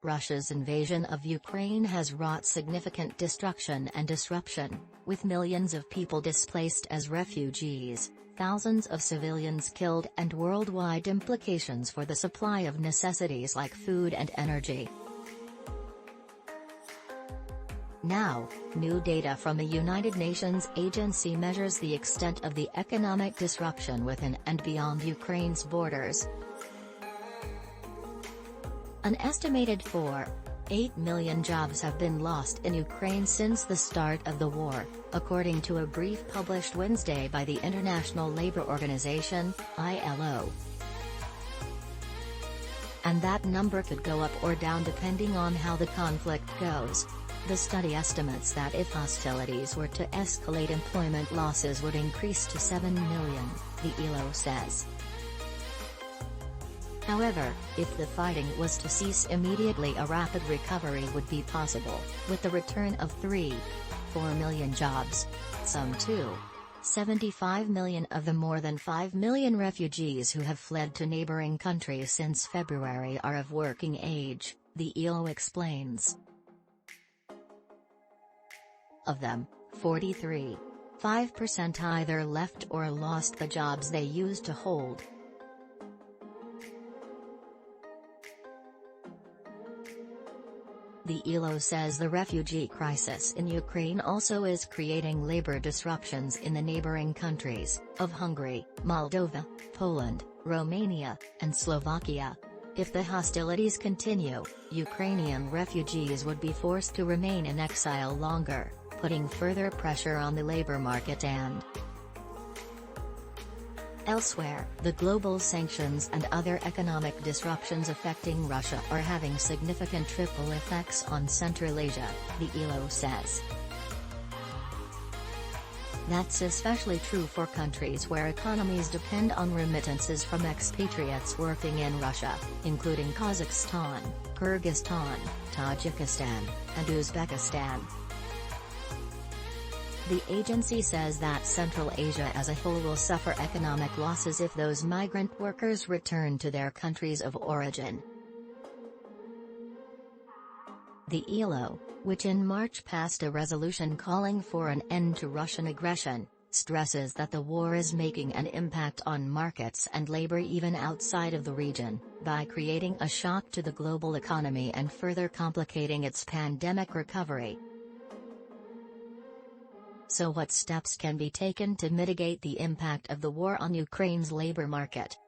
Russia's invasion of Ukraine has wrought significant destruction and disruption, with millions of people displaced as refugees, thousands of civilians killed and worldwide implications for the supply of necessities like food and energy. Now, new data from a United Nations agency measures the extent of the economic disruption within and beyond Ukraine's borders. An estimated 4.8 million jobs have been lost in Ukraine since the start of the war, according to a brief published Wednesday by the International Labour Organization, ILO. And that number could go up or down depending on how the conflict goes. The study estimates that if hostilities were to escalate, employment losses would increase to 7 million, the ILO says. However, if the fighting was to cease immediately, a rapid recovery would be possible, with the return of 3.4 million jobs. Some 2.75 million of the more than 5 million refugees who have fled to neighboring countries since February are of working age, the ILO explains. Of them, 43.5% either left or lost the jobs they used to hold. The ILO says the refugee crisis in Ukraine also is creating labor disruptions in the neighboring countries of Hungary, Moldova, Poland, Romania, and Slovakia. If the hostilities continue, Ukrainian refugees would be forced to remain in exile longer, putting further pressure on the labor market and elsewhere. The global sanctions and other economic disruptions affecting Russia are having significant trickle effects on Central Asia, the ILO says. That's especially true for countries where economies depend on remittances from expatriates working in Russia, including Kazakhstan, Kyrgyzstan, Tajikistan, and Uzbekistan. The agency says that Central Asia as a whole will suffer economic losses if those migrant workers return to their countries of origin. The ILO, which in March passed a resolution calling for an end to Russian aggression, stresses that the war is making an impact on markets and labor even outside of the region, by creating a shock to the global economy and further complicating its pandemic recovery. So what steps can be taken to mitigate the impact of the war on Ukraine's labor market?